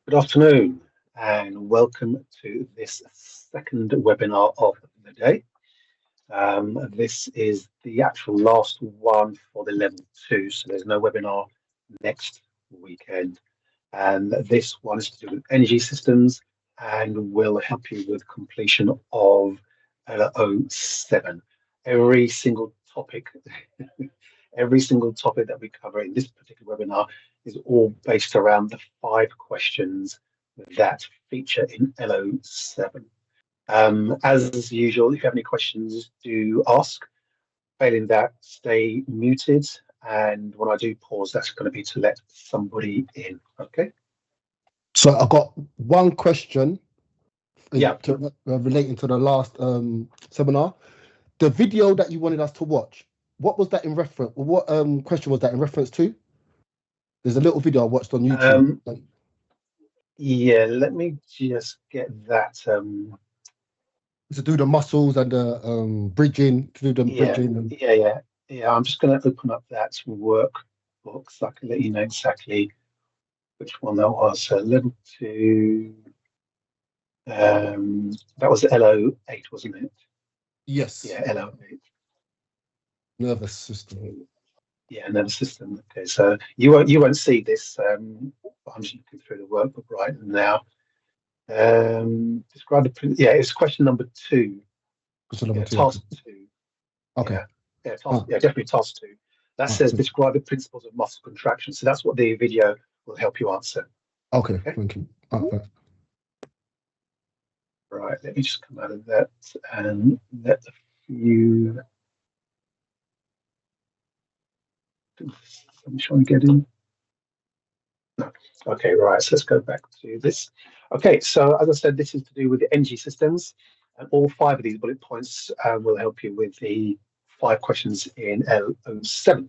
Good afternoon, and welcome to this second webinar of the day. This is the actual last one for the level two, so there's no webinar next weekend. And this one is to do with energy systems and will help you with completion of LO7. Every single topic, every single topic that we cover in this particular webinar is all based around the 5 questions that feature in LO7. As usual, if you have any questions, do ask. Failing that, stay muted. And when I do pause, that's going to be to let somebody in. Okay. So I got one question. Yeah. Relating to the last seminar. The video that you wanted us to watch, what was that in reference? What question was that in reference to? There's a little video I watched on YouTube. Yeah, let me just get that. To do the muscles and the bridging, to do the bridging. Yeah. I'm just going to open up that workbook so I can let you know exactly which one that was. So level 2. That was LO8, wasn't it? Yes. Yeah, LO8. Nervous system. Yeah, nervous system. Okay, so you won't see this. I'm just looking through the workbook right now. Describe the it's question number 2. Question number 2. Task 2. Okay. Definitely task 2. That says describe the principles of muscle contraction. So that's what the video will help you answer. Okay. Thank you. Right, let me just come out of that and let a few. I'm trying to get in. No. Okay, right. So let's go back to this. Okay, so as I said, this is to do with the energy systems, and all 5 of these bullet points will help you with the 5 questions in LO7.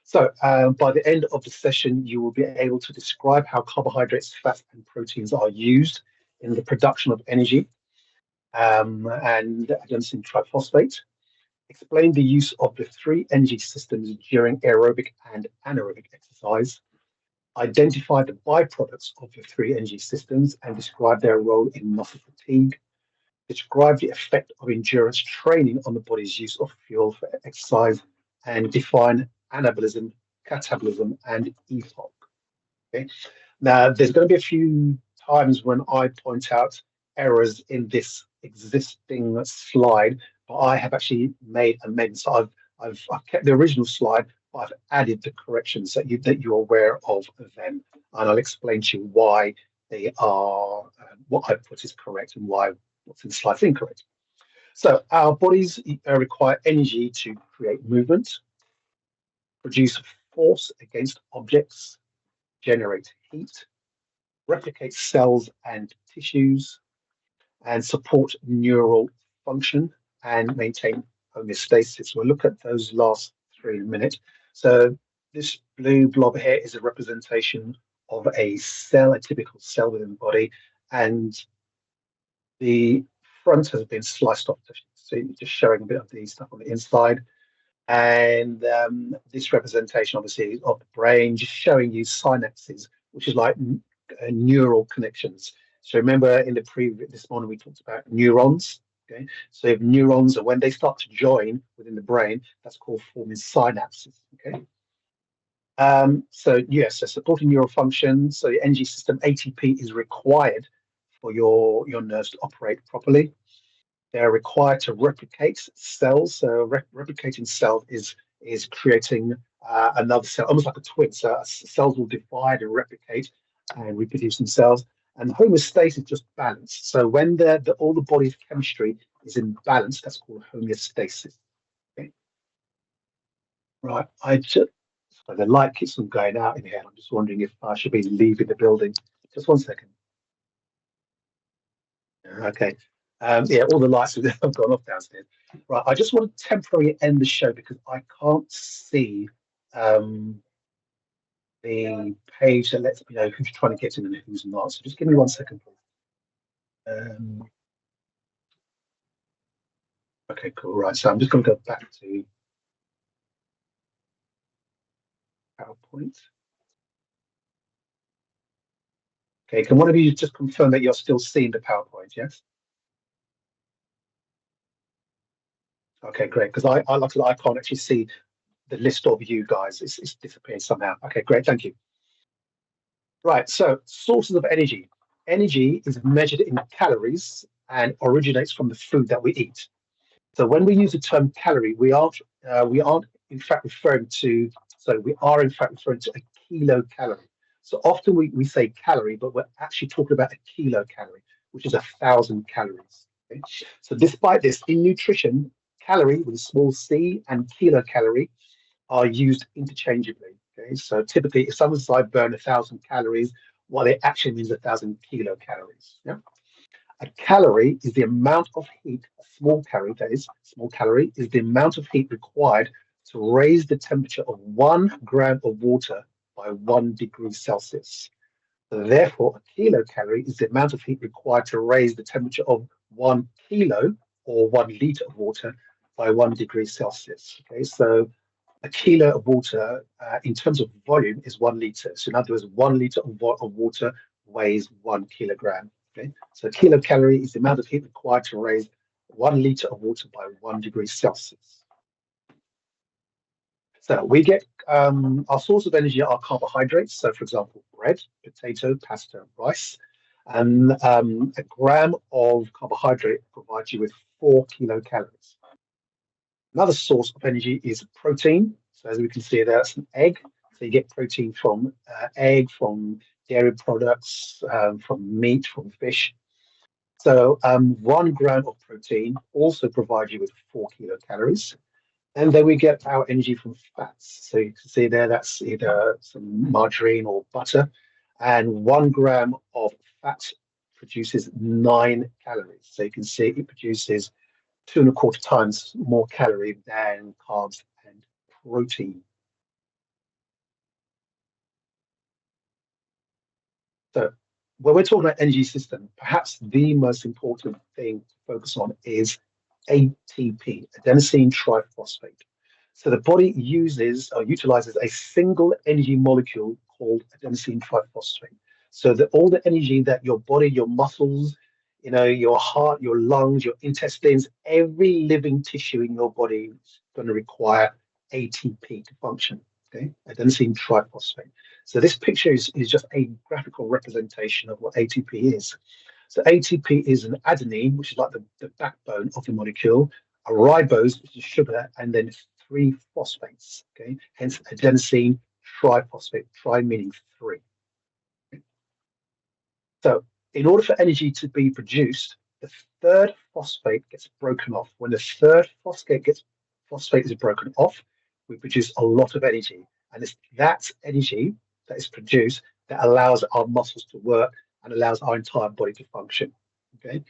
So by the end of the session, you will be able to describe how carbohydrates, fats, and proteins are used in the production of energy and adenosine triphosphate. Explain the use of the 3 energy systems during aerobic and anaerobic exercise. Identify the byproducts of the 3 energy systems and describe their role in muscle fatigue. Describe the effect of endurance training on the body's use of fuel for exercise, and define anabolism, catabolism, and EPOC. Okay. Now, there's going to be a few times when I point out errors in this existing slide, but I have actually made amendments. So I've kept the original slide, but I've added the corrections that you're aware of them, and I'll explain to you why they are what I put is correct and why what's in the slide is incorrect. So our bodies require energy to create movement, produce force against objects, generate heat, replicate cells and tissues, and support neural function and maintain homeostasis. We'll look at those last 3 in a minute. So this blue blob here is a representation of a cell, a typical cell within the body, and the front has been sliced off, so just showing a bit of the stuff on the inside. And this representation, obviously, of the brain, just showing you synapses, which is like neural connections. So remember in the this morning we talked about neurons. Okay, so if neurons, and when they start to join within the brain, that's called forming synapses. Okay. So yes, so supporting neural function. So the energy system ATP is required for your nerves to operate properly. They're required to replicate cells. So replicating cells is creating another cell, almost like a twin. So cells will divide and replicate and reproduce themselves. And homeostasis is just balance. So when all the body's chemistry is in balance, that's called homeostasis. Okay. Right. So the light keeps on going out in here. I'm just wondering if I should be leaving the building. Just 1 second. Okay. All the lights have gone off downstairs. Right, I just want to temporarily end the show because I can't see the page that lets me know who's trying to get in and who's not. So just give me 1 second, please. Okay, cool. Right, so I'm just going to go back to PowerPoint. Okay, can one of you just confirm that you're still seeing the PowerPoint? Yes. Okay, great. Because I can't actually see the list of you guys. It's disappeared somehow. Okay, great. Thank you. Right. So sources of energy. Energy is measured in calories and originates from the food that we eat. So when we use the term calorie, we aren't in fact referring to. So we are in fact referring to a kilocalorie. So often we say calorie, but we're actually talking about a kilocalorie, which is 1,000 calories. Okay? So despite this, in nutrition, calorie with a small c and kilocalorie are used interchangeably. Okay, so typically, if someone says I burn 1,000 calories, well, it actually means 1,000 kilocalories. Yeah. A calorie is the amount of heat, a small calorie, that is, small calorie is the amount of heat required to raise the temperature of 1 gram of water by 1 degree Celsius. So therefore, a kilocalorie is the amount of heat required to raise the temperature of 1 kilo or 1 liter of water by 1 degree Celsius. Okay, so a kilo of water in terms of volume is 1 liter. So in other words, 1 liter of water weighs 1 kilogram. Okay, so kilocalorie is the amount of heat required to raise 1 liter of water by 1 degree Celsius. So we get our source of energy are carbohydrates. So for example, bread, potato, pasta, rice. And a gram of carbohydrate provides you with 4 kilocalories. Another source of energy is protein. So as we can see there, that's an egg. So you get protein from egg, from dairy products, from meat, from fish. So 1 gram of protein also provides you with 4 kilocalories. And then we get our energy from fats. So you can see there, that's either some margarine or butter. And 1 gram of fat produces 9 calories. So you can see it produces 2.25 times more calorie than carbs and protein. So when we're talking about energy system, perhaps the most important thing to focus on is ATP, adenosine triphosphate. So the body uses or utilizes a single energy molecule called adenosine triphosphate. So that all the energy that your body, your muscles, your heart, your lungs, your intestines, every living tissue in your body is going to require ATP to function. Okay, adenosine triphosphate. So this picture is just a graphical representation of what ATP is. So ATP is an adenine, which is like the backbone of the molecule, a ribose, which is sugar, and then 3 phosphates. Okay, hence adenosine triphosphate, tri meaning 3. So in order for energy to be produced, the third phosphate gets broken off. When the third phosphate is broken off, we produce a lot of energy. And it's that energy that is produced that allows our muscles to work and allows our entire body to function. Okay.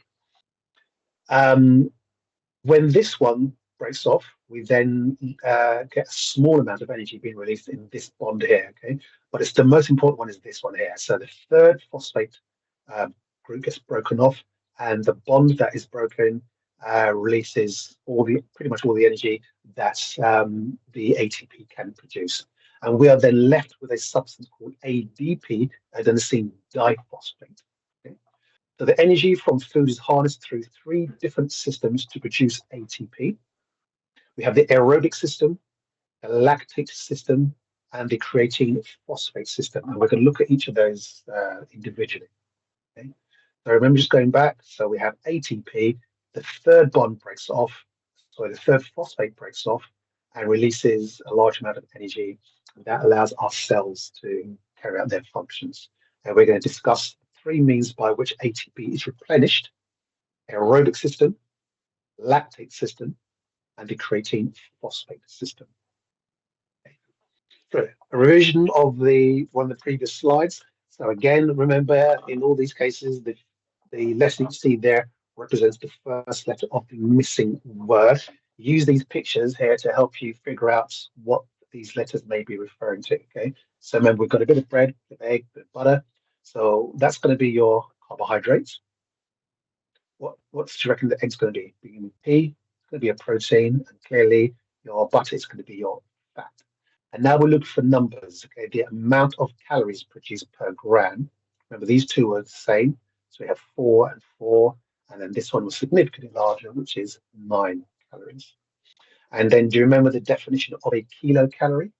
When this one breaks off, we then get a small amount of energy being released in this bond here. Okay, but it's the most important one is this one here. So the third phosphate group gets broken off, and the bond that is broken releases pretty much all the energy that the ATP can produce. And we are then left with a substance called ADP, adenosine diphosphate. Okay? So the energy from food is harnessed through 3 different systems to produce ATP. We have the aerobic system, the lactate system, and the creatine phosphate system. And we're going to look at each of those individually. Okay? So remember, just going back, so we have ATP, the third bond breaks off, the third phosphate breaks off and releases a large amount of energy. And that allows our cells to carry out their functions. And we're going to discuss 3 means by which ATP is replenished: aerobic system, lactate system, and the creatine phosphate system. Okay. So a revision of one of the previous slides. So again, remember in all these cases, the letter you see there represents the first letter of the missing word. Use these pictures here to help you figure out what these letters may be referring to. Okay, so remember, we've got a bit of bread, a bit of egg, a bit of butter. So that's going to be your carbohydrates. What do you reckon the egg's going to be? P, it's going to be a protein, and clearly your butter is going to be your fat. And now we're looking for numbers. Okay, the amount of calories produced per gram. Remember, these two were the same. So we have 4 and 4, and then this one was significantly larger, which is 9 calories. And then do you remember the definition of a kilocalorie?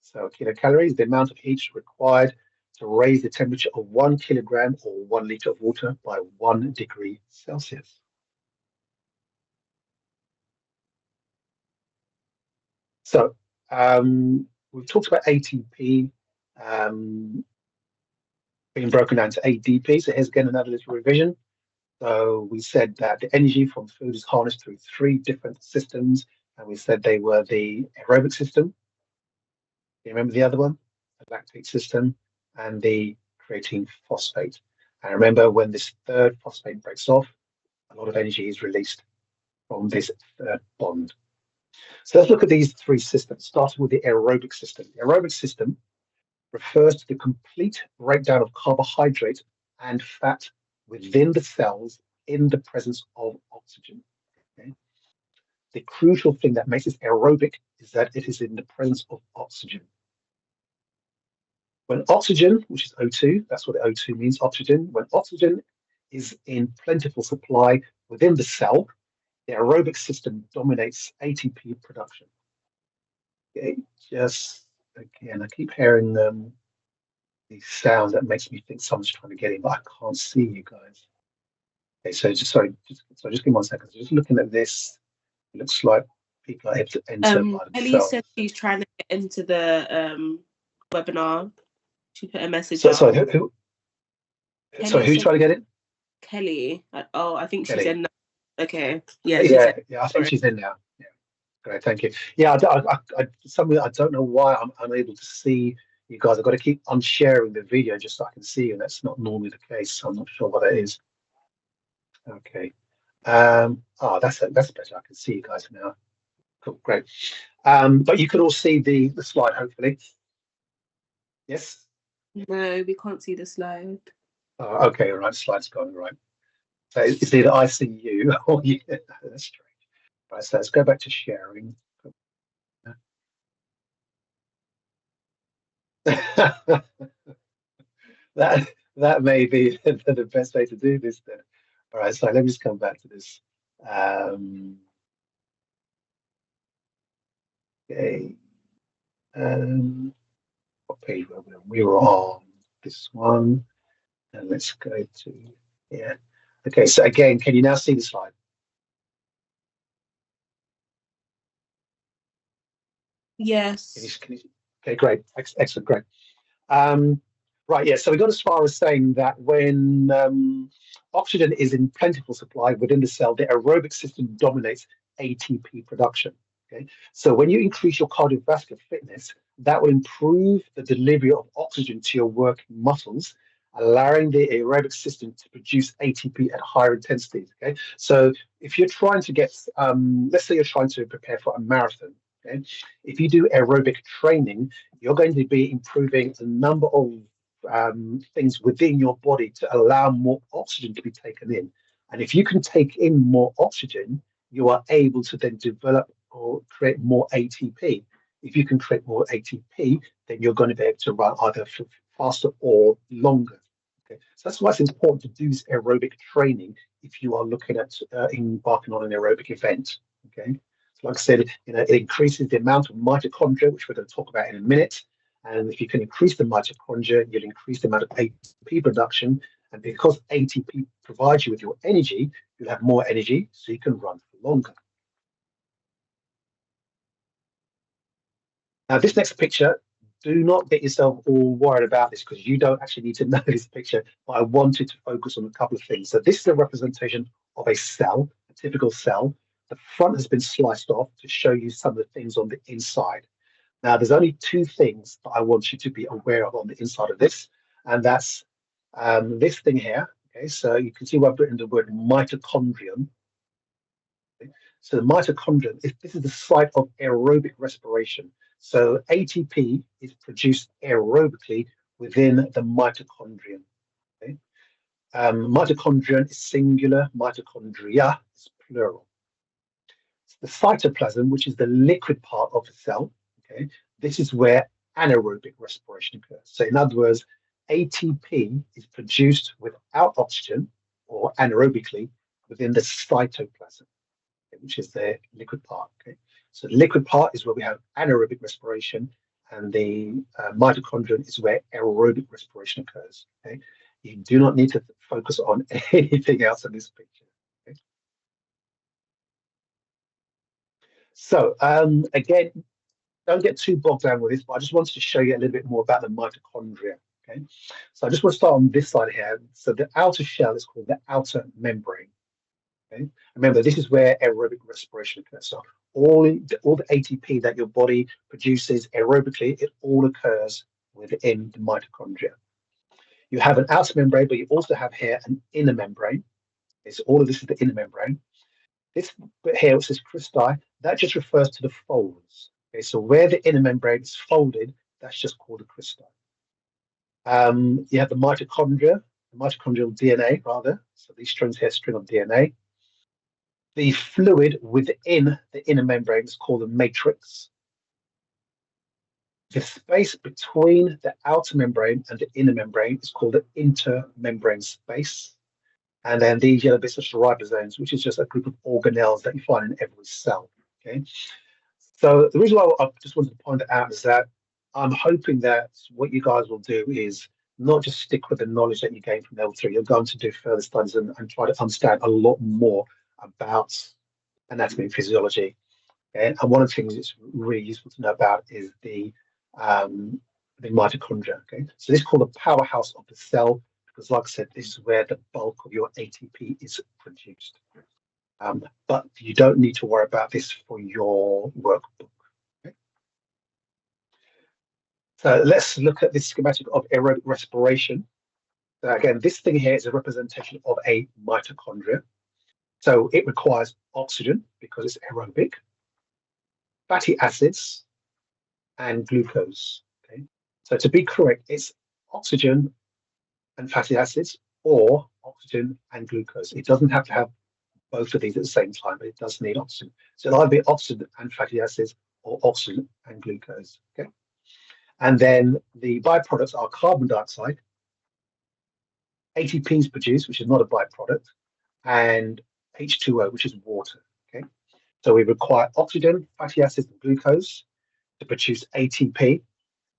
So a kilocalorie is the amount of heat required to raise the temperature of 1 kilogram or 1 liter of water by 1 degree Celsius. So we've talked about ATP being broken down to ADP. So here's again another little revision. So we said that the energy from food is harnessed through 3 different systems, and we said they were the aerobic system. You remember the other one? The lactate system and the creatine phosphate. And remember, when this third phosphate breaks off, a lot of energy is released from this third bond. So let's look at these 3 systems, starting with the aerobic system. The aerobic system refers to the complete breakdown of carbohydrate and fat within the cells in the presence of oxygen. Okay? The crucial thing that makes it aerobic is that it is in the presence of oxygen. When oxygen, which is O2, that's what O2 means, oxygen, when oxygen is in plentiful supply within the cell, the aerobic system dominates ATP production. Okay, just again, I keep hearing the sound that makes me think someone's trying to get in, but I can't see you guys. Okay, so just give me 1 second. So just looking at this, it looks like people are able to enter by themselves. Ellie said she's trying to get into the webinar. She put a message. Sorry, who's trying to get in? Kelly. Oh, I think Kelly. she's in now. Okay. Yeah. Yeah, I think she's in now. Yeah. Great, thank you. Yeah, something I don't know why I'm unable to see you guys. I've got to keep unsharing the video just so I can see you. That's not normally the case, so I'm not sure what that is. Okay. That's better. I can see you guys now. Cool, great. But you can all see the slide, hopefully. Yes? No, we can't see the slide. Oh, okay, all right, slide's gone, right. So it's either I see you or you. That's strange. Right, so let's go back to sharing. that may be the best way to do this then. All right, so let me just come back to this. Okay. What page were we on? We were on this one. And let's go to here. Okay, so again, can you now see the slide? Yes. Okay, great. Excellent, great. Right, yeah, so we got as far as saying that when oxygen is in plentiful supply within the cell, the aerobic system dominates ATP production. Okay, so when you increase your cardiovascular fitness, that will improve the delivery of oxygen to your working muscles, allowing the aerobic system to produce ATP at higher intensities. Okay, so if you're trying to get, let's say you're trying to prepare for a marathon. Okay, if you do aerobic training, you're going to be improving the number of things within your body to allow more oxygen to be taken in. And if you can take in more oxygen, you are able to then develop or create more ATP. If you can create more ATP, then you're going to be able to run either faster or longer. Okay, so that's why it's important to do this aerobic training if you are looking at embarking on an aerobic event. Okay, so like I said, it increases the amount of mitochondria, which we're going to talk about in a minute. And if you can increase the mitochondria, you'll increase the amount of ATP production. And because ATP provides you with your energy, you'll have more energy, so you can run for longer. Now, this next picture, do not get yourself all worried about this because you don't actually need to know this picture, but I wanted to focus on a couple of things. So this is a representation of a cell, a typical cell. The front has been sliced off to show you some of the things on the inside. Now, there's only 2 things that I want you to be aware of on the inside of this, and that's this thing here. Okay, so you can see where I've written the word mitochondrion. Okay? So the mitochondrion, this is the site of aerobic respiration. So ATP is produced aerobically within the mitochondrion. Okay? Mitochondrion is singular, mitochondria is plural. The cytoplasm, which is the liquid part of the cell, okay, this is where anaerobic respiration occurs. So in other words, ATP is produced without oxygen or anaerobically within the cytoplasm, which is the liquid part. Okay, so the liquid part is where we have anaerobic respiration, and the mitochondrion is where aerobic respiration occurs. Okay, you do not need to focus on anything else in this picture. Okay? So again, don't get too bogged down with this, but I just wanted to show you a little bit more about the mitochondria. Okay, so I just want to start on this side here. So the outer shell is called the outer membrane. Okay, remember this is where aerobic respiration occurs. So all the ATP that your body produces aerobically, it all occurs within the mitochondria. You have an outer membrane, but you also have here an inner membrane. So all of this is the inner membrane. This bit here, which says cristae, that just refers to the folds. Okay, so where the inner membrane is folded, that's just called a cristae. You have the mitochondria, the mitochondrial DNA rather. So these strings here, string of DNA. The fluid within the inner membrane is called the matrix. The space between the outer membrane and the inner membrane is called the intermembrane space. And then these yellow bits are ribosomes, which is just a group of organelles that you find in every cell. Okay. So the reason why I just wanted to point it out is that I'm hoping that what you guys will do is not just stick with the knowledge that you gain from level 3. You're going to do further studies and try to understand a lot more about anatomy and physiology. Okay? And one of the things that's really useful to know about is the mitochondria. Okay, so this is called the powerhouse of the cell because, like I said, this is where the bulk of your ATP is produced. But you don't need to worry about this for your workbook. Okay? So let's look at this schematic of aerobic respiration. So again, this thing here is a representation of a mitochondria. So it requires oxygen because it's aerobic, fatty acids, and glucose. Okay, so to be correct, it's oxygen and fatty acids or oxygen and glucose. It doesn't have to have both of these at the same time, but it does need oxygen. So it'll either be oxygen and fatty acids or oxygen and glucose. Okay, and then the byproducts are carbon dioxide, ATP is produced, which is not a byproduct, and H2O, which is water. Okay, so we require oxygen, fatty acids, and glucose to produce ATP,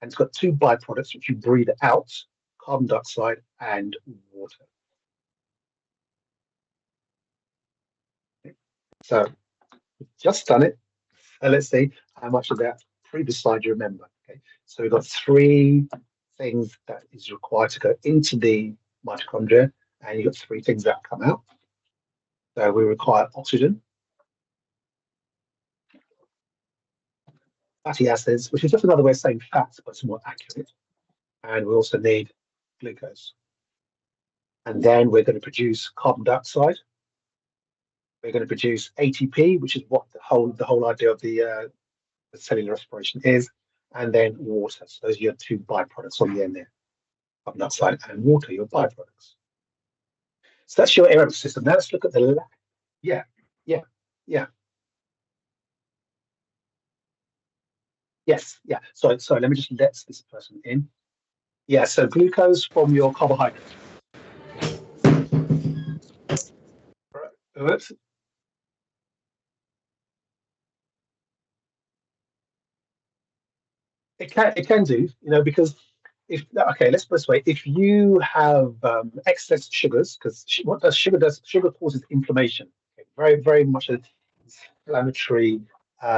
and it's got two byproducts which you breathe out: carbon dioxide and water. Okay. So we've just done it. So let's see how much of that previous slide you remember. Okay, so we've got 3 things that is required to go into the mitochondria, and you've got 3 things that come out. So we require oxygen, fatty acids, which is just another way of saying fats, but it's more accurate. And we also need glucose. And then we're going to produce carbon dioxide. We're going to produce ATP, which is what the whole idea of the cellular respiration is, and then water. So those are your 2 byproducts on the end there: carbon dioxide and water, your byproducts. So that's your aerobic system. Now let's look at the yeah. Yes, yeah. Sorry, let me just let this person in. Yeah, so glucose from your carbohydrate. Oops. It can do, because let's put it this way: if you have excess sugars, because what does sugar does? Sugar causes inflammation. Okay? Very, very much an inflammatory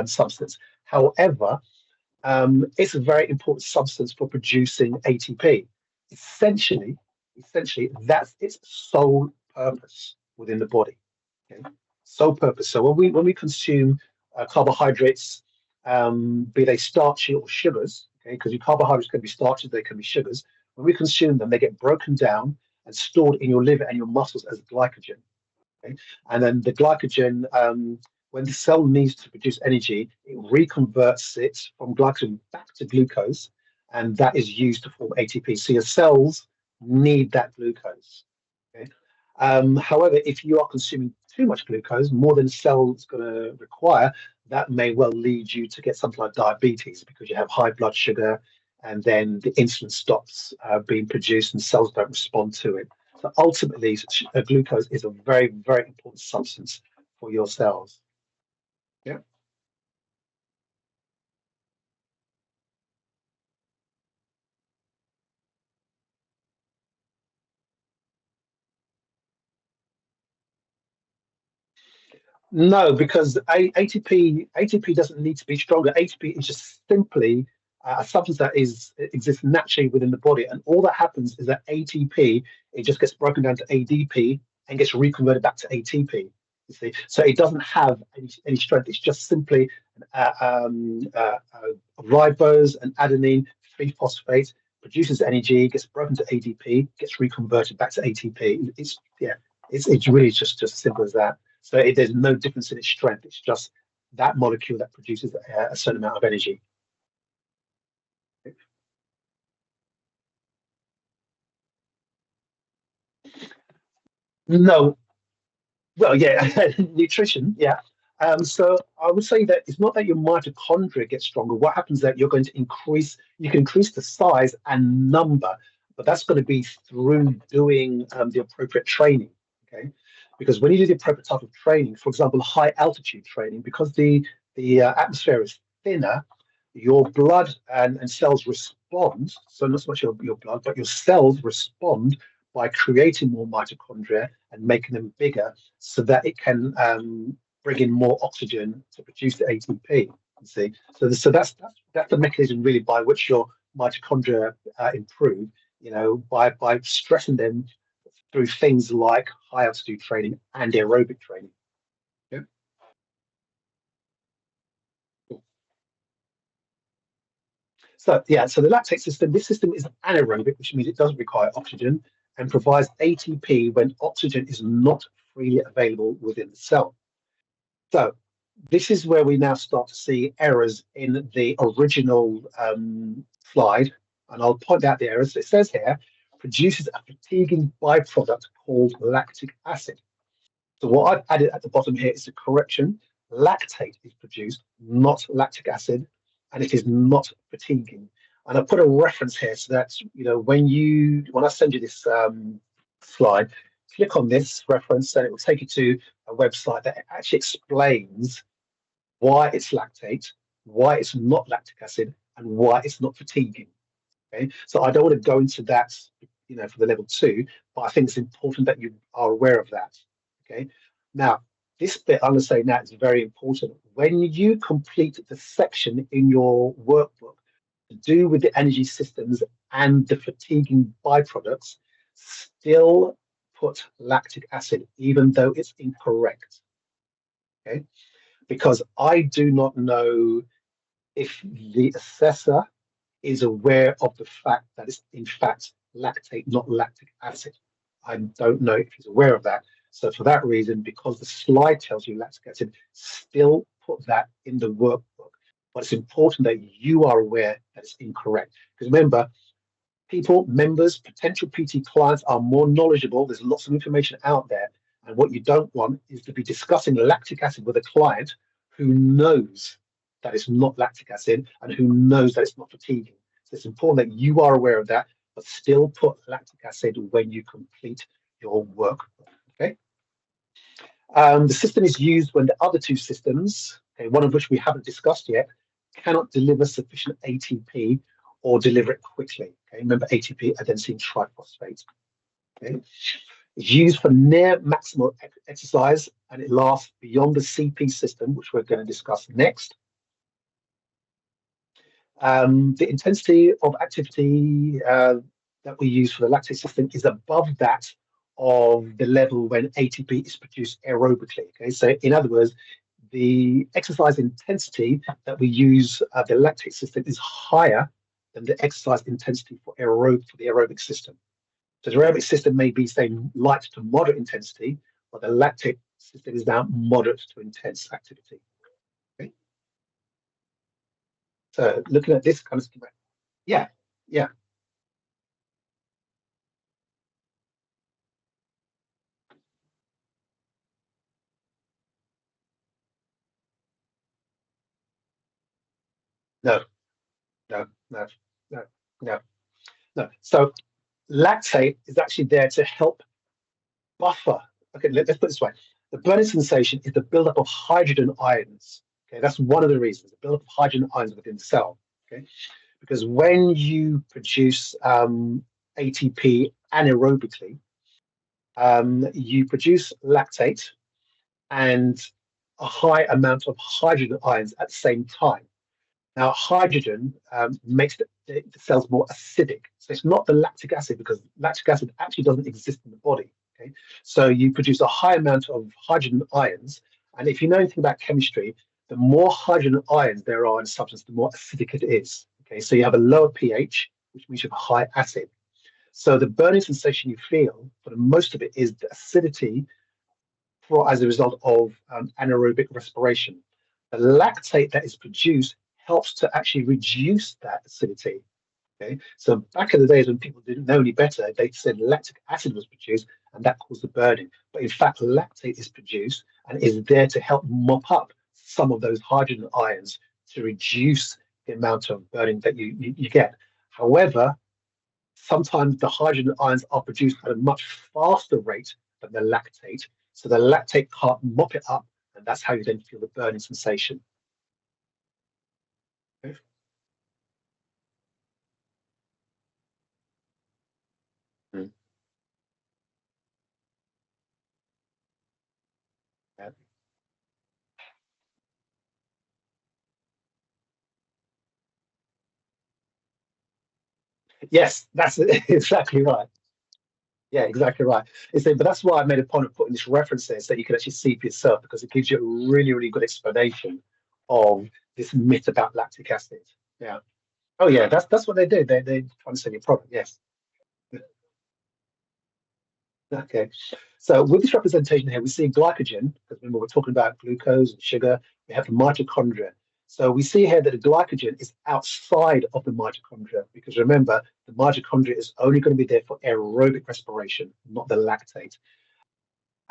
substance. However, it's a very important substance for producing ATP. Essentially, that's its sole purpose within the body. Okay? Sole purpose. So when we consume carbohydrates, be they starchy or sugars, okay, because your carbohydrates can be starches, they can be sugars. When we consume them, they get broken down and stored in your liver and your muscles as glycogen. Okay? And then the glycogen, when the cell needs to produce energy, it reconverts it from glycogen back to glucose, and that is used to form ATP. So your cells need that glucose. Okay? However, if you are consuming too much glucose, more than the cell's going to require, that may well lead you to get something like diabetes because you have high blood sugar, and then the insulin stops being produced and cells don't respond to it. So ultimately, glucose is a very, very important substance for your cells. Yeah. No, because ATP doesn't need to be stronger. ATP is just simply a substance that exists naturally within the body, and all that happens is that ATP it just gets broken down to ADP and gets reconverted back to ATP. You see, so it doesn't have any strength. It's just simply ribose and adenine 3-phosphate produces energy, gets broken to ADP, gets reconverted back to ATP. It's really just simple as that. So there's no difference in its strength. It's just that molecule that produces a certain amount of energy. No, well, yeah, nutrition, yeah. So I would say that it's not that your mitochondria get stronger. What happens is that you're going to you can increase the size and number, but that's going to be through doing the appropriate training. Okay, because when you do the appropriate type of training, for example, high altitude training, because the atmosphere is thinner, your blood and cells respond. So not so much your blood, but your cells respond by creating more mitochondria and making them bigger so that it can bring in more oxygen to produce the ATP. You see, so that's the mechanism really by which your mitochondria improve. You know, by stressing them through things like high altitude training and aerobic training. Yeah. So yeah, so the lactate system, this system is anaerobic, which means it doesn't require oxygen and provides ATP when oxygen is not freely available within the cell. So this is where we now start to see errors in the original slide, and I'll point out the errors. It says here, produces a fatiguing byproduct called lactic acid. So what I've added at the bottom here is a correction. Lactate is produced, not lactic acid, and it is not fatiguing. And I put a reference here so that when I send you this slide, click on this reference and it will take you to a website that actually explains why it's lactate, why it's not lactic acid, and why it's not fatiguing. Okay, so I don't want to go into that, for the level 2, but I think it's important that you are aware of that. Okay, now this bit I'm going to say now is very important. When you complete the section in your workbook to do with the energy systems and the fatiguing byproducts, still put lactic acid, even though it's incorrect. Okay, because I do not know if the assessor is aware of the fact that it's in fact lactate, not lactic acid. I don't know if he's aware of that. So for that reason, because the slide tells you lactic acid, still put that in the workbook. But it's important that you are aware that it's incorrect. Because remember, members, potential PT clients are more knowledgeable. There's lots of information out there. And what you don't want is to be discussing lactic acid with a client who knows that it's not lactic acid and who knows that it's not fatiguing. So it's important that you are aware of that, but still put lactic acid when you complete your work. Okay. The system is used when the other two systems, okay, one of which we haven't discussed yet, cannot deliver sufficient ATP or deliver it quickly. Okay, remember ATP, adenosine triphosphate. Okay, it's used for near maximal exercise and it lasts beyond the CP system, which we're going to discuss next. The intensity of activity that we use for the lactate system is above that of the level when ATP is produced aerobically. Okay, so in other words, the exercise intensity that we use the lactate system is higher than the exercise intensity for the aerobic system. So the aerobic system may be, say, light to moderate intensity, but the lactate system is now moderate to intense activity. Okay. So looking at this kind of schematic, yeah, yeah. No, no, no. no, no, no. So lactate is actually there to help buffer. Okay, let's put it this way. The burning sensation is the buildup of hydrogen ions. Okay, that's one of the reasons, the buildup of hydrogen ions within the cell. Okay, because when you produce ATP anaerobically, you produce lactate and a high amount of hydrogen ions at the same time. Now, hydrogen makes the cells more acidic. So it's not the lactic acid, because lactic acid actually doesn't exist in the body. Okay, so you produce a high amount of hydrogen ions, and if you know anything about chemistry, the more hydrogen ions there are in a substance, the more acidic it is. Okay, so you have a lower pH, which means you have a high acid. So the burning sensation you feel, for the most of it, is the acidity as a result of anaerobic respiration. The lactate that is produced helps to actually reduce that acidity. Okay, so back in the days when people didn't know any better, they said lactic acid was produced and that caused the burning. But in fact, lactate is produced and is there to help mop up some of those hydrogen ions to reduce the amount of burning that you get. However, sometimes the hydrogen ions are produced at a much faster rate than the lactate. So the lactate can't mop it up, and that's how you then feel the burning sensation. Okay. Mm. Yeah. Yes, that's exactly right. Yeah, exactly right. But that's why I made a point of putting this reference there so that you can actually see for yourself, because it gives you a really, really good explanation of this myth about lactic acid. Yeah. Oh yeah, that's what they do. They try to sell your product. Yes. Okay. So with this representation here, we see glycogen, because remember we're talking about glucose and sugar. We have the mitochondria. So we see here that the glycogen is outside of the mitochondria, because remember, the mitochondria is only going to be there for aerobic respiration, not the lactate.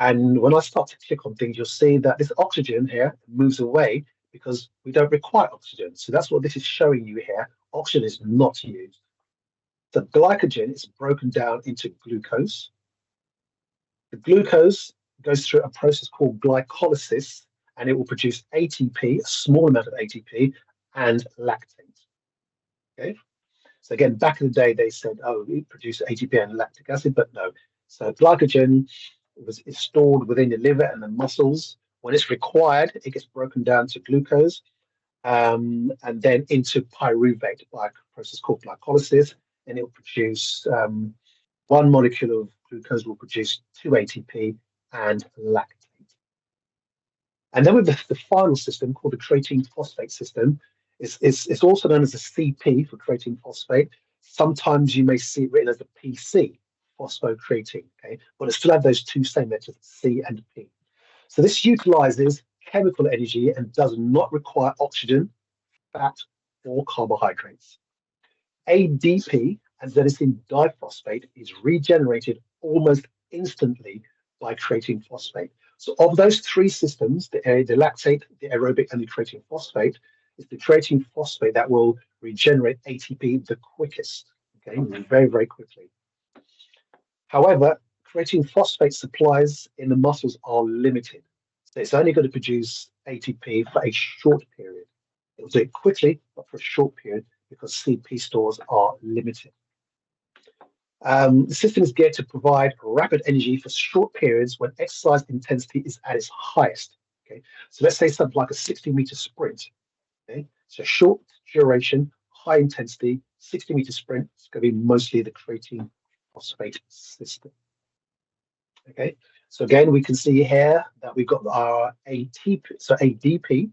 And when I start to click on things, you'll see that this oxygen here moves away because we don't require oxygen. So that's what this is showing you here. Oxygen is not used. The glycogen is broken down into glucose. The glucose goes through a process called glycolysis, and it will produce ATP, a small amount of ATP, and lactate. Okay. So again, back in the day, they said, oh, it produces ATP and lactic acid, but no. So glycogen is stored within the liver and the muscles. When it's required, it gets broken down to glucose and then into pyruvate by a process called glycolysis, and it will produce one molecule of glucose will produce 2 ATP and lactate. And then with the final system called the creatine phosphate system, it's also known as the CP for creatine phosphate. Sometimes you may see it written as the PC, phosphocreatine, okay? But it still have those two same letters, C and P. So this utilizes chemical energy and does not require oxygen, fat, or carbohydrates. ADP, adenosine diphosphate, is regenerated almost instantly by creatine phosphate. So of those three systems, the lactate, the aerobic, and the creatine phosphate, it's the creatine phosphate that will regenerate ATP the quickest, okay, very, very quickly. However, creatine phosphate supplies in the muscles are limited. So it's only going to produce ATP for a short period. It will do it quickly, but for a short period, because CP stores are limited. The system is geared to provide rapid energy for short periods when exercise intensity is at its highest. Okay, so let's say something like a 60-meter sprint. Okay, so short duration, high intensity, 60-meter sprint. It's going to be mostly the creatine phosphate system. Okay, so again, we can see here that we've got our ATP, so ADP,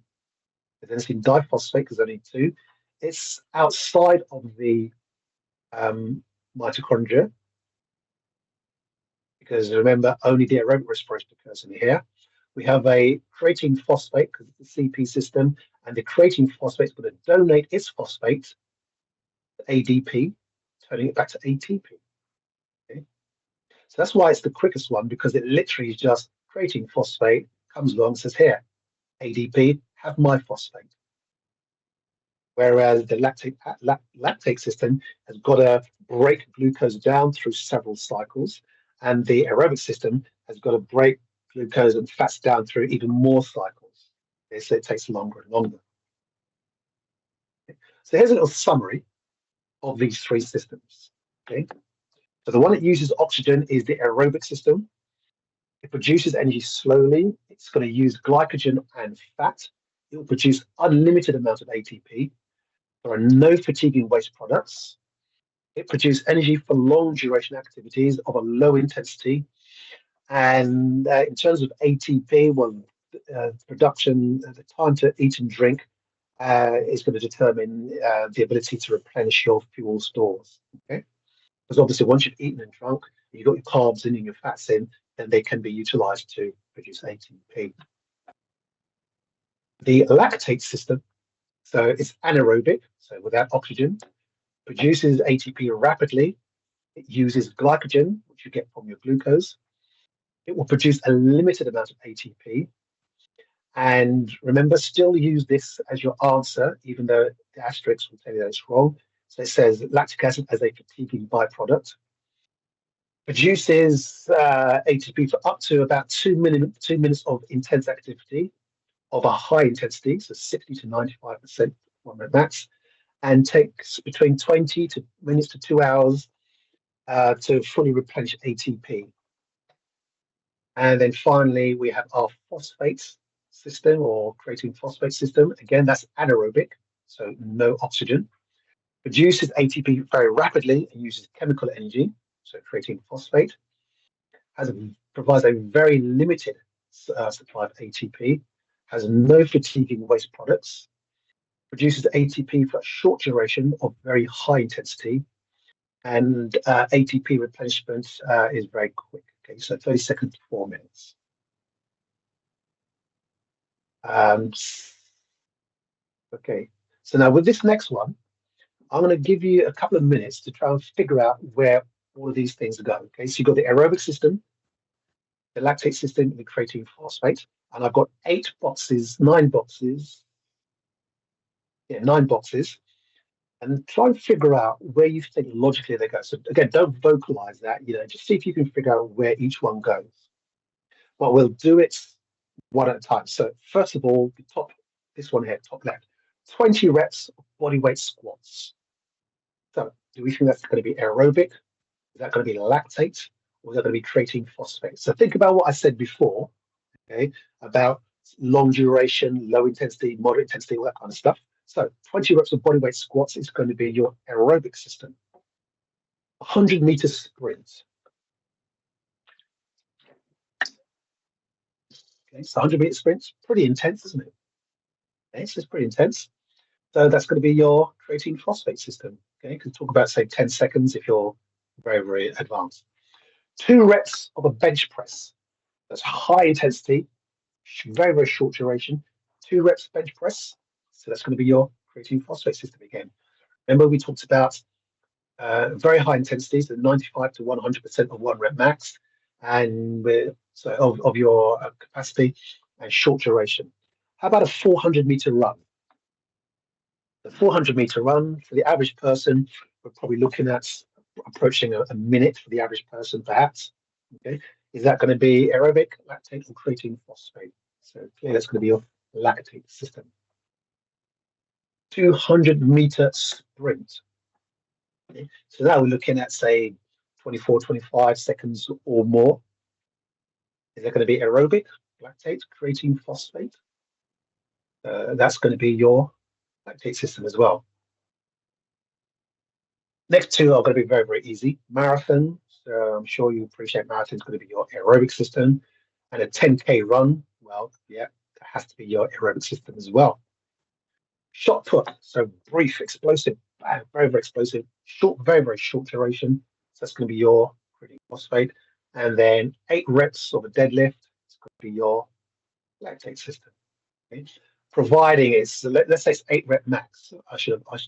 adenosine diphosphate, because only two. It's outside of the mitochondria, because remember, only the aerobic respiration occurs in here. We have a creatine phosphate, because it's the CP system, and the creatine phosphate is going to donate its phosphate to ADP, turning it back to ATP. Okay? So that's why it's the quickest one, because it literally is just creatine phosphate, comes along and says, here, ADP, have my phosphate. whereas the lactate system has got to break glucose down through several cycles, and the aerobic system has got to break glucose and fats down through even more cycles. Okay, so it takes longer and longer. Okay. So here's a little summary of these three systems. Okay, so the one that uses oxygen is the aerobic system. It produces energy slowly. It's going to use glycogen and fat. It will produce unlimited amount of ATP. There are no fatiguing waste products. It produces energy for long duration activities of a low intensity. And in terms of ATP, well, production, the time to eat and drink is going to determine the ability to replenish your fuel stores. Okay, because obviously once you've eaten and drunk, you've got your carbs in and your fats in, then they can be utilized to produce ATP. The lactate system, so it's anaerobic, so without oxygen, produces ATP rapidly. It uses glycogen, which you get from your glucose. It will produce a limited amount of ATP. And remember, still use this as your answer, even though the asterisk will tell you that it's wrong. So it says lactic acid as a fatiguing byproduct. Produces ATP for up to about 2 minutes of intense activity of a high intensity, so 60 to 95% 1 rep max, and takes between 20 minutes to 2 hours to fully replenish ATP. And then finally, we have our phosphate system or creatine phosphate system. Again, that's anaerobic, so no oxygen. Produces ATP very rapidly and uses chemical energy, so creatine phosphate. Provides a very limited supply of ATP. Has no fatiguing waste products. Produces ATP for a short duration of very high intensity. And ATP replenishment is very quick. Okay, so 30 seconds to 4 minutes. Okay, so now with this next one, I'm going to give you a couple of minutes to try and figure out where all of these things go. Okay, so you've got the aerobic system, the lactate system, and the creatine phosphate. And I've got 9 boxes. Yeah, 9 boxes. And try and figure out where you think logically they go. So again, don't vocalize that, just see if you can figure out where each one goes. But we'll do it one at a time. So first of all, this one here, top left, 20 reps of bodyweight squats. So do we think that's going to be aerobic? Is that going to be lactate? Or is that going to be creatine phosphate? So think about what I said before, okay, about long duration, low intensity, moderate intensity, all that kind of stuff. So 20 reps of bodyweight squats is going to be your aerobic system. 100-meter sprint. Okay, so 100-meter sprints, pretty intense, isn't it? Okay, so it's pretty intense. So that's going to be your creatine phosphate system. Okay, you can talk about, say, 10 seconds if you're very, very advanced. 2 reps of a bench press. That's high intensity, very, very short duration. 2 reps bench press. So that's going to be your creatine phosphate system again. Remember, we talked about very high intensities, so 95 to 100% of 1 rep max, and of your capacity, and short duration. How about a 400-meter run? The 400-meter run for the average person, we're probably looking at approaching a minute for the average person, perhaps. Okay, is that going to be aerobic, lactate, or creatine phosphate? So clearly, that's going to be your lactate system. 200-meter sprint. Okay. So now we're looking at, say, 24, 25 seconds or more. Is that going to be aerobic, lactate, creatine phosphate? That's going to be your lactate system as well. Next 2 are going to be very, very easy. Marathon. So I'm sure you appreciate marathon is going to be your aerobic system. And a 10K run, well, yeah, that has to be your aerobic system as well. Shot put, so brief, explosive, very, very explosive, short, very, very short duration. So that's going to be your creatine phosphate. And then 8 reps of a deadlift, it's going to be your lactate system. Okay? Providing it's, let's say it's 8 rep max.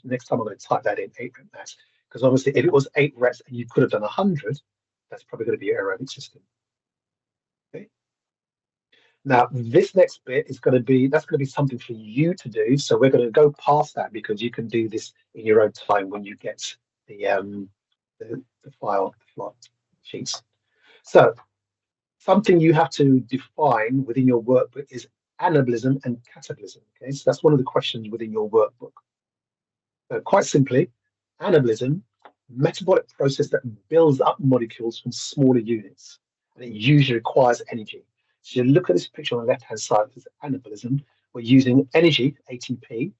Next time I'm going to type that in, 8 rep max. Because obviously if it was 8 reps and you could have done 100, that's probably going to be your aerobic system. Okay. Now, this next bit is going to be something for you to do. So we're going to go past that because you can do this in your own time when you get the file sheets. So something you have to define within your workbook is anabolism and catabolism. Okay, so that's one of the questions within your workbook. So quite simply, anabolism, metabolic process that builds up molecules from smaller units, and it usually requires energy. So you look at this picture on the left-hand side, this is anabolism. We're using energy, ATP,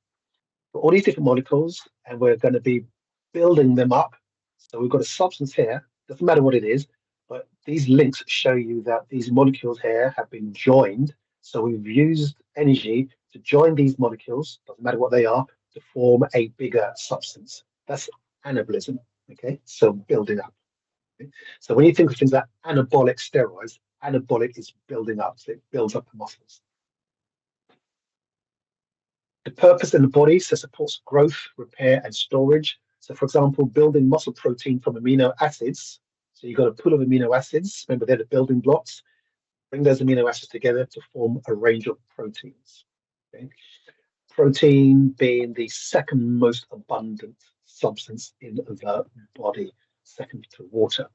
for all these different molecules, and we're going to be building them up. So we've got a substance here, doesn't matter what it is, but these links show you that these molecules here have been joined. So we've used energy to join these molecules, doesn't matter what they are, to form a bigger substance. That's anabolism, okay? So building up. Okay? So when you think of things like anabolic steroids, anabolic is building up, so it builds up the muscles. The purpose in the body so supports growth, repair, and storage. So, for example, building muscle protein from amino acids. So you've got a pool of amino acids. Remember, they're the building blocks. Bring those amino acids together to form a range of proteins. Okay? Protein being the second most abundant substance in the body, second to water.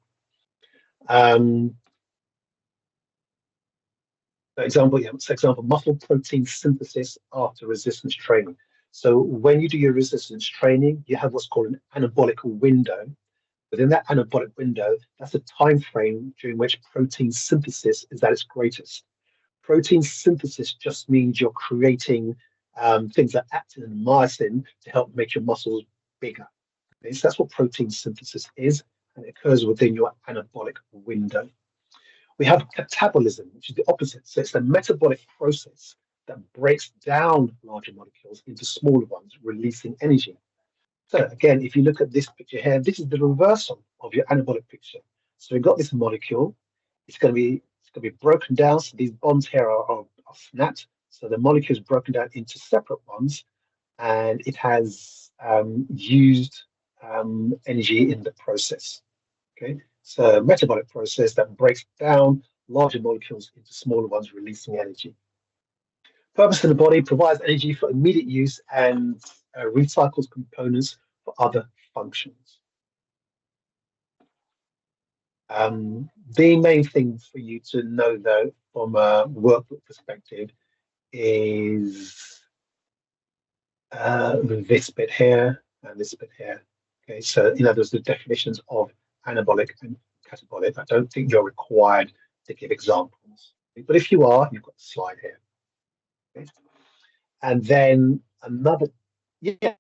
For example, muscle protein synthesis after resistance training. So when you do your resistance training, you have what's called an anabolic window. Within that anabolic window, that's a time frame during which protein synthesis is at its greatest. Protein synthesis just means you're creating things like actin and myosin to help make your muscles bigger. Okay? So that's what protein synthesis is, and it occurs within your anabolic window. We have catabolism, which is the opposite. So it's the metabolic process that breaks down larger molecules into smaller ones, releasing energy. So again, if you look at this picture here, this is the reversal of your anabolic picture. So we've got this molecule. It's going to be broken down. So these bonds here are snapped. So the molecule is broken down into separate ones, and it has used energy in the process. Okay, so metabolic process that breaks down larger molecules into smaller ones, releasing energy. Purpose in the body provides energy for immediate use and recycles components for other functions. The main thing for you to know, though, from a workbook perspective, is this bit here and this bit here. Okay, so there's the definitions of anabolic and catabolic. I don't think you're required to give examples, but if you are, you've got the slide here. Okay. And then another, yeah.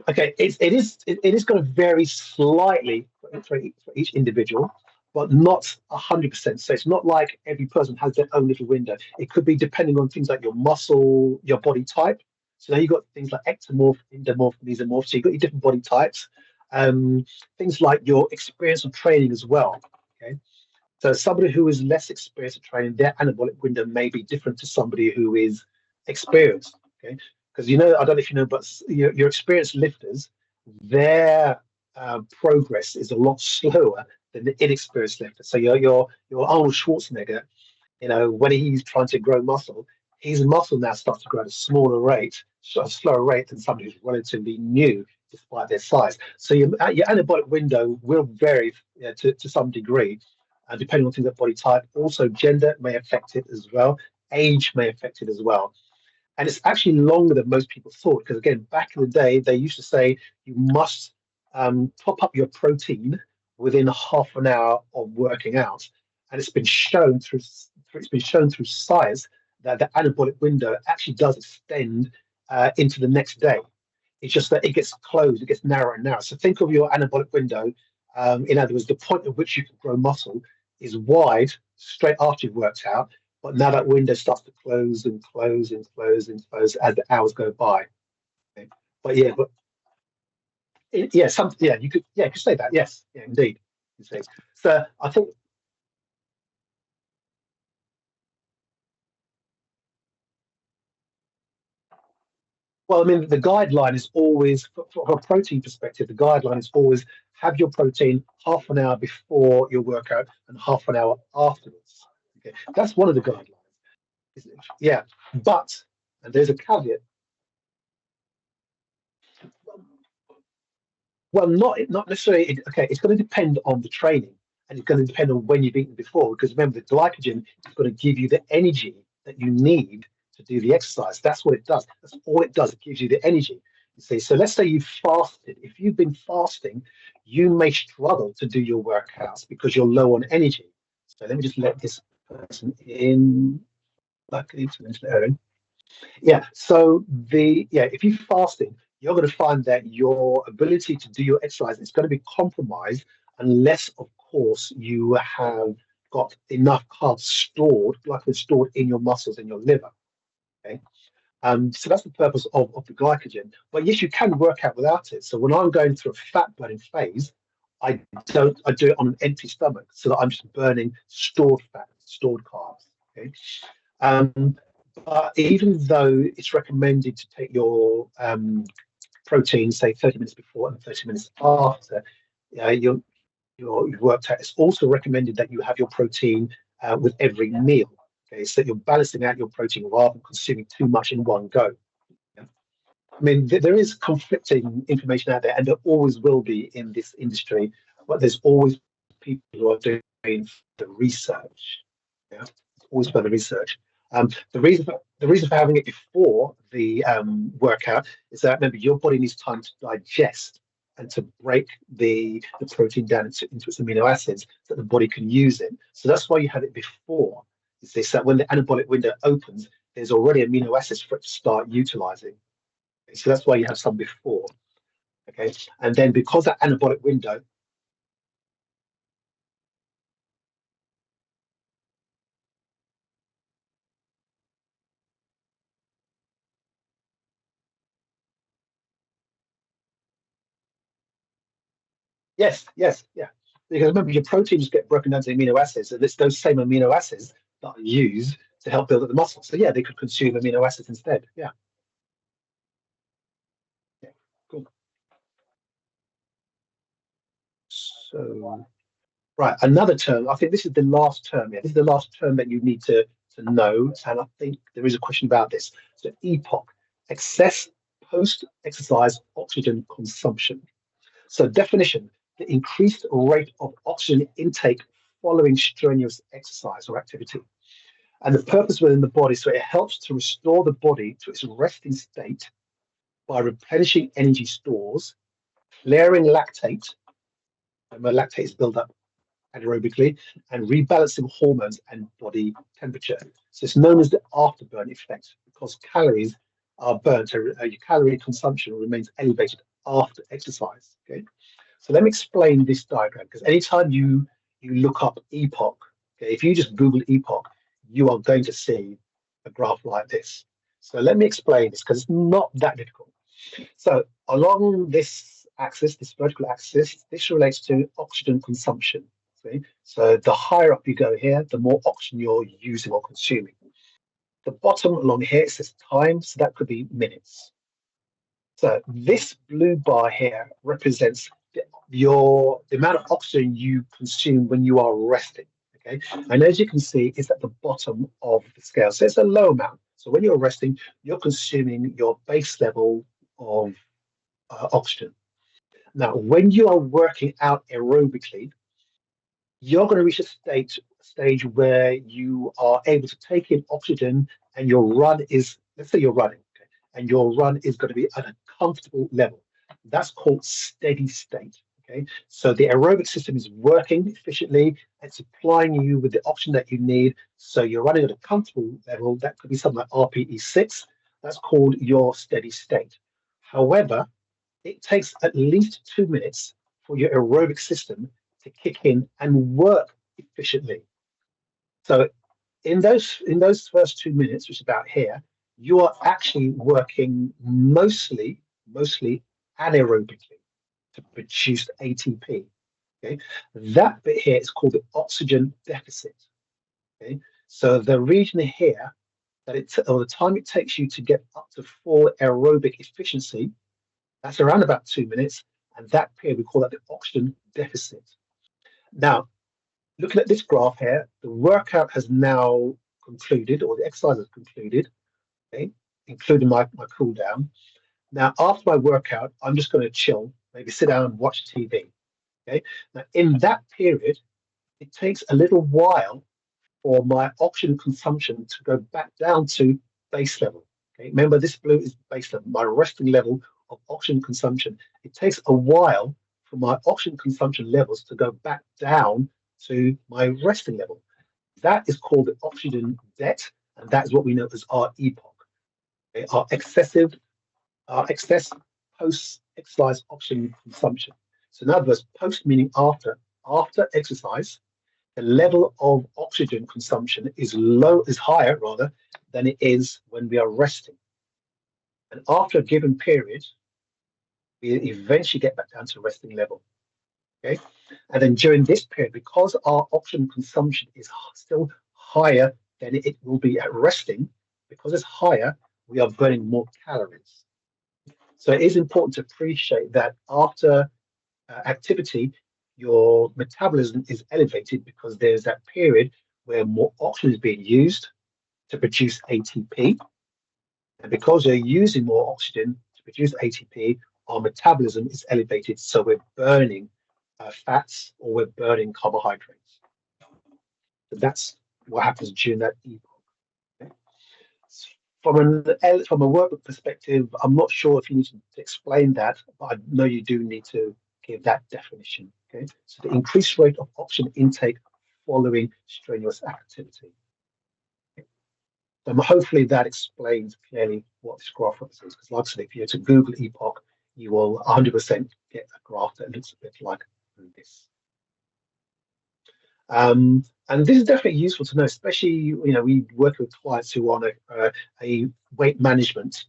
Okay, it is going to vary slightly for each individual, but not 100%. So it's not like every person has their own little window. It could be depending on things like your muscle, your body type. So now you've got things like ectomorph, endomorph, mesomorph. So you've got your different body types. Things like your experience of training as well. Okay, so somebody who is less experienced at training, their anabolic window may be different to somebody who is experienced. Okay, because I don't know if you know, but your experienced lifters, their progress is a lot slower than the inexperienced lifter. So your Arnold Schwarzenegger, when he's trying to grow muscle, his muscle now starts to grow at a slower rate than somebody who's relatively new, despite their size. So your anabolic window will vary to some degree, depending on things like body type. Also, gender may affect it as well. Age may affect it as well. And it's actually longer than most people thought, because again, back in the day, they used to say you must top up your protein within half an hour of working out. And it's been shown through science that the anabolic window actually does extend into the next day. It's just that it gets closed, it gets narrower and narrower. So think of your anabolic window. In other words, the point at which you can grow muscle is wide straight after you've worked out. But now that window starts to close and close and close and close as the hours go by. Okay. But you could say that. Yes, yeah, indeed. So I think. Well, I mean, the guideline is always, from a protein perspective, the guideline is always have your protein half an hour before your workout and half an hour afterwards. Okay, that's one of the guidelines. Yeah, but, and there's a caveat. Well, not necessarily. Okay, it's going to depend on the training, and it's going to depend on when you've eaten before. Because remember, the glycogen is going to give you the energy that you need to do the exercise. That's what it does. That's all it does. It gives you the energy. You see, so let's say you fasted. If you've been fasting, you may struggle to do your workouts because you're low on energy. So let me just let this person in. Luckily, yeah. So if you're fasting, you're going to find that your ability to do your exercise is going to be compromised unless, of course, you have got enough carbs stored, glycogen stored in your muscles and your liver. Okay. So that's the purpose of the glycogen. But yes, you can work out without it. So when I'm going through a fat burning phase, I do it on an empty stomach so that I'm just burning stored fat, stored carbs. Okay. But even though it's recommended to take your protein, say 30 minutes before and 30 minutes after you've worked out, it's also recommended that you have your protein with every meal. Okay, so you're balancing out your protein rather than consuming too much in one go. Yeah. I mean, there is conflicting information out there, and there always will be in this industry, but there's always people who are doing the research. Yeah, always further research. The reason for having it before the workout is that remember your body needs time to digest and to break the protein down into its amino acids so that the body can use it. So that's why you have it before. Is this that when the anabolic window opens, there's already amino acids for it to start utilizing. Okay, so that's why you have some before. Okay, and then because that anabolic window. Yes, yes, yeah. Because remember, your proteins get broken down to amino acids, and it's those same amino acids that are used to help build up the muscle. So yeah, they could consume amino acids instead. Yeah, yeah, cool. So right, another term. I think this is the last term. Yeah, this is the last term that you need to know, and I think there is a question about this. So EPOC, excess post-exercise oxygen consumption. So definition, the increased rate of oxygen intake following strenuous exercise or activity. And the purpose within the body, so it helps to restore the body to its resting state by replenishing energy stores, clearing lactate, and when lactate is built up anaerobically, and rebalancing hormones and body temperature. So it's known as the afterburn effect because calories are burnt, so your calorie consumption remains elevated after exercise. Okay. So let me explain this diagram because anytime you look up EPOC, okay, if you just Google EPOC, you are going to see a graph like this. So let me explain this because it's not that difficult. So along this axis, this vertical axis, this relates to oxygen consumption. See? So the higher up you go here, the more oxygen you're using or consuming. The bottom along here, it says time, so that could be minutes. So this blue bar here represents the amount of oxygen you consume when you are resting. Okay, and as you can see, it's at the bottom of the scale, so it's a low amount. So when you're resting, you're consuming your base level of oxygen. Now, when you are working out aerobically, you're going to reach a stage where you are able to take in oxygen, and your run is, let's say you're running, okay, and your run is going to be at a comfortable level. That's called steady state. Okay, so the aerobic system is working efficiently and supplying you with the oxygen that you need. So you're running at a comfortable level. That could be something like RPE6. That's called your steady state. However, it takes at least 2 minutes for your aerobic system to kick in and work efficiently. So in those first 2 minutes, which is about here, you are actually working mostly anaerobically to produce ATP. Okay, that bit here is called the oxygen deficit. Okay, so the region here that or the time it takes you to get up to full aerobic efficiency, that's around about 2 minutes. And that period, we call that the oxygen deficit. Now, looking at this graph here, the workout has now concluded, or the exercise has concluded, okay, including my cool down. Now, after my workout, I'm just going to chill, maybe sit down and watch TV. Okay. Now, in that period, it takes a little while for my oxygen consumption to go back down to base level. Okay. Remember, this blue is base level, my resting level of oxygen consumption. It takes a while for my oxygen consumption levels to go back down to my resting level. That is called the oxygen debt, and that is what we know as our EPOC. Okay? Our excess post-exercise oxygen consumption. So in other words, post meaning after exercise, the level of oxygen consumption is higher rather than it is when we are resting. And after a given period, we eventually get back down to resting level. Okay, and then during this period, because our oxygen consumption is still higher than it will be at resting, because it's higher, we are burning more calories. So it is important to appreciate that after activity, your metabolism is elevated because there's that period where more oxygen is being used to produce ATP. And because you're using more oxygen to produce ATP, our metabolism is elevated. So we're burning fats or we're burning carbohydrates. So that's what happens during that EPOC. Okay? From a workbook perspective, I'm not sure if you need to explain that, but I know you do need to give that definition. Okay, so the increased rate of oxygen intake following strenuous activity. Okay. So hopefully that explains clearly what this graph represents. Because, like I said, if you were to Google EPOC, you will 100% get a graph that looks a bit like this. And this is definitely useful to know, especially we work with clients who are on a weight management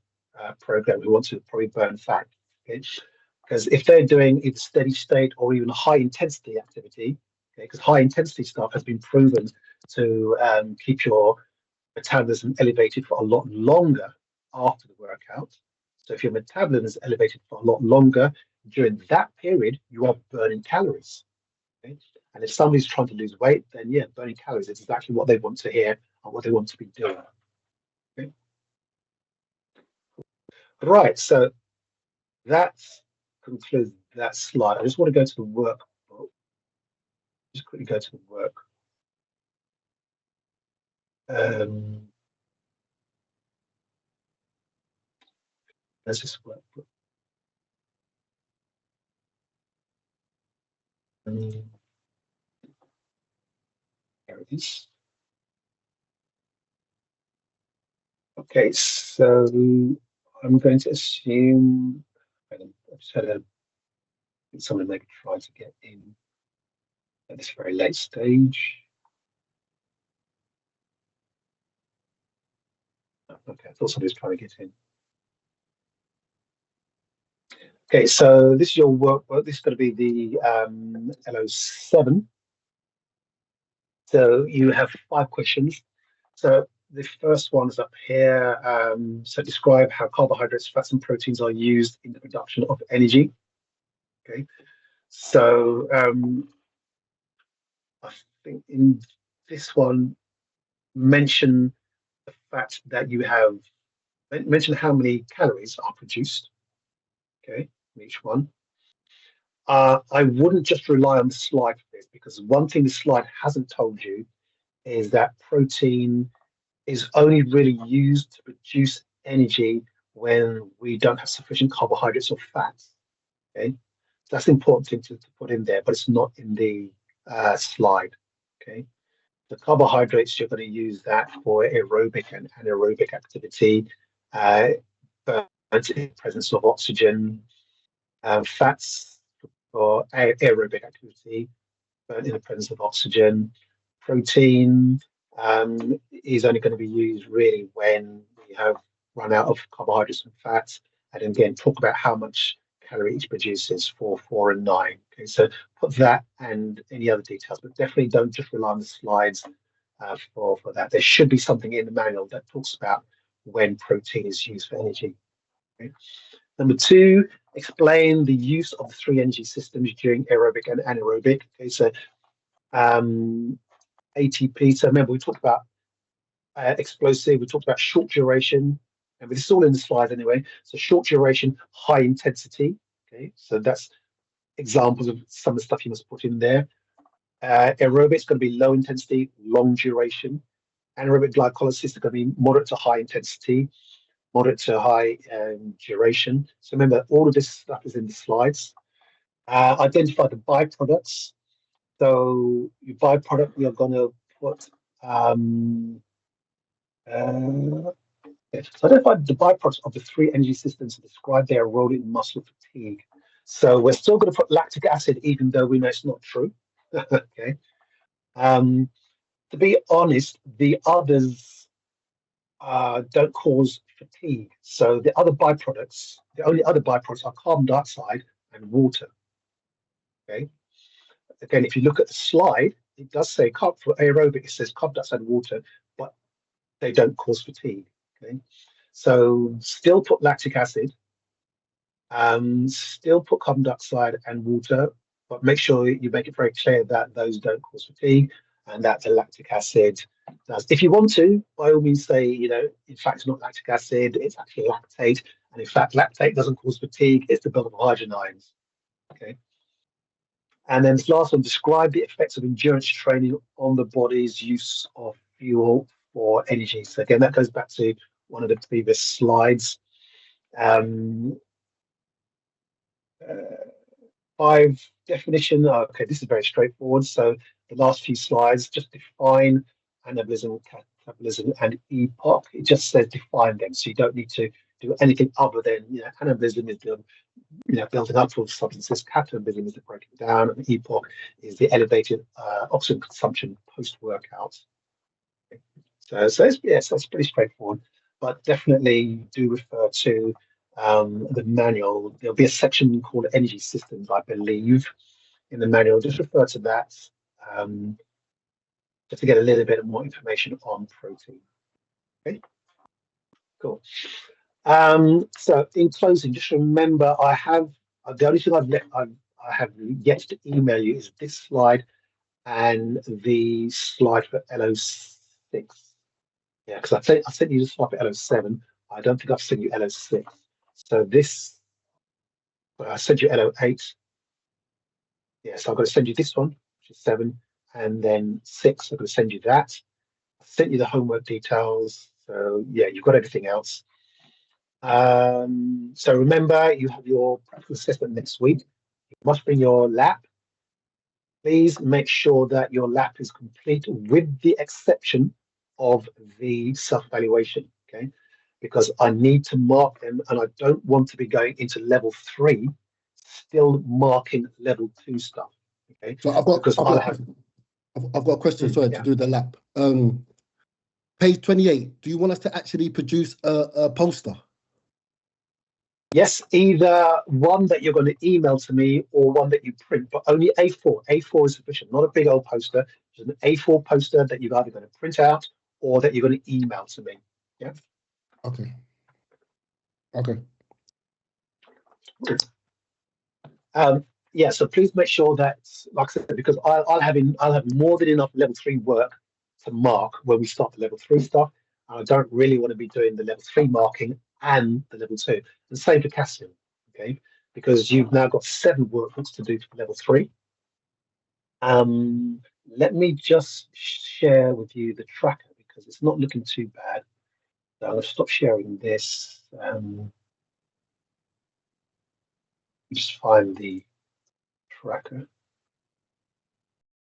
program who want to probably burn fat. Okay? Because if they're doing either steady state or even high intensity activity, because high intensity stuff has been proven to keep your metabolism elevated for a lot longer after the workout. So if your metabolism is elevated for a lot longer, during that period, you are burning calories. Okay? And if somebody's trying to lose weight, then yeah, burning calories is exactly what they want to hear and what they want to be doing. Okay? Right, so that concludes that slide. I just want to go to the workbook. Just quickly go to the work. There's this workbook. There it is. Okay, so I'm going to assume I just had someone maybe try to get in at this very late stage. Okay, I thought somebody was trying to get in. Okay, so this is your workbook. This is going to be the LO7. So you have 5 questions. So the first one is up here. So describe how carbohydrates, fats, and proteins are used in the production of energy. Okay, so I think in this one, mention the fact that you have mention how many calories are produced. Okay, in each one. I wouldn't just rely on the slide for this, because one thing the slide hasn't told you is that protein is only really used to produce energy when we don't have sufficient carbohydrates or fats. Okay, so that's the important thing to put in there, but it's not in the slide. Okay, the carbohydrates, you're going to use that for aerobic and anaerobic activity, but in the presence of oxygen. Fats for aerobic activity, but in the presence of oxygen. Protein is only going to be used really when we have run out of carbohydrates and fats. And again, talk about how much calorie each produces for 4 and 9. Okay, so put that and any other details, but definitely don't just rely on the slides. for that. There should be something in the manual that talks about when protein is used for energy. Okay. Number 2, explain the use of the 3 energy systems during aerobic and anaerobic. Okay, so ATP. So remember, we talked about explosive, we talked about short duration, and this is all in the slide anyway. So short duration, high intensity. Okay, so that's examples of some of the stuff you must put in there. Aerobic is going to be low intensity, long duration. Anaerobic glycolysis is going to be moderate to high intensity, moderate to high duration. So remember, all of this stuff is in the slides. Identify the byproducts. So your byproduct, we are going to put so identify the byproducts of the 3 energy systems to describe their role in muscle fatigue. So we're still going to put lactic acid, even though we know it's not true. Okay. To be honest, the others don't cause fatigue. So the other byproducts, the only other byproducts are carbon dioxide and water. Okay. Again, if you look at the slide, it does say for aerobic, it says carbon dioxide and water, but they don't cause fatigue. Okay. So still put lactic acid, still put carbon dioxide and water, but make sure you make it very clear that those don't cause fatigue and that the lactic acid does. If you want to, by all means say, in fact, it's not lactic acid, it's actually lactate. And in fact, lactate doesn't cause fatigue, it's the buildup of hydrogen ions. Okay. And then this last one, describe the effects of endurance training on the body's use of fuel for energy. So again, that goes back to one of the previous slides. 5 definition. Okay, this is very straightforward. So the last few slides just define anabolism, catabolism, and epoch. It just says define them, so you don't need to do anything other than anabolism is the building up for substances. Catabolism is the breaking down, and epoch is the elevated oxygen consumption post workout. Okay. So it's pretty straightforward, but definitely do refer to the manual. There'll be a section called energy systems, I believe, in the manual. Just refer to that just to get a little bit more information on protein. Okay, cool. So in closing, just remember, I have the only thing I have yet to email you is this slide and the slide for LO6. Yeah, because I sent you the slide for LO7. I don't think I've sent you LO6. So this, I sent you LO8. Yeah, so I'm going to send you this one, which is 7, and then 6. I'm going to send you that. I sent you the homework details. So yeah, you've got everything else. So remember, you have your practical assessment next week. You must bring your lap. Please make sure that your lap is complete, with the exception of the self-evaluation. Okay. Because I need to mark them, and I don't want to be going into level 3 still marking level 2 stuff. Okay. So I've got a question, sorry, to do the lap. Page 28, do you want us to actually produce a poster? Yes, either one that you're going to email to me or one that you print, but only A4. A4 is sufficient, not a big old poster. Just an A4 poster that you're either going to print out or that you're going to email to me. Yeah. Okay. Yeah, so please make sure that, like I said, because I'll have more than enough level 3 work to mark when we start the level 3 stuff. I don't really want to be doing the level 3 marking and the level 2. The same for calcium, okay? Because you've now got 7 workbooks to do for level 3. Let me just share with you the tracker because it's not looking too bad. So I'll stop sharing this. Just find the tracker.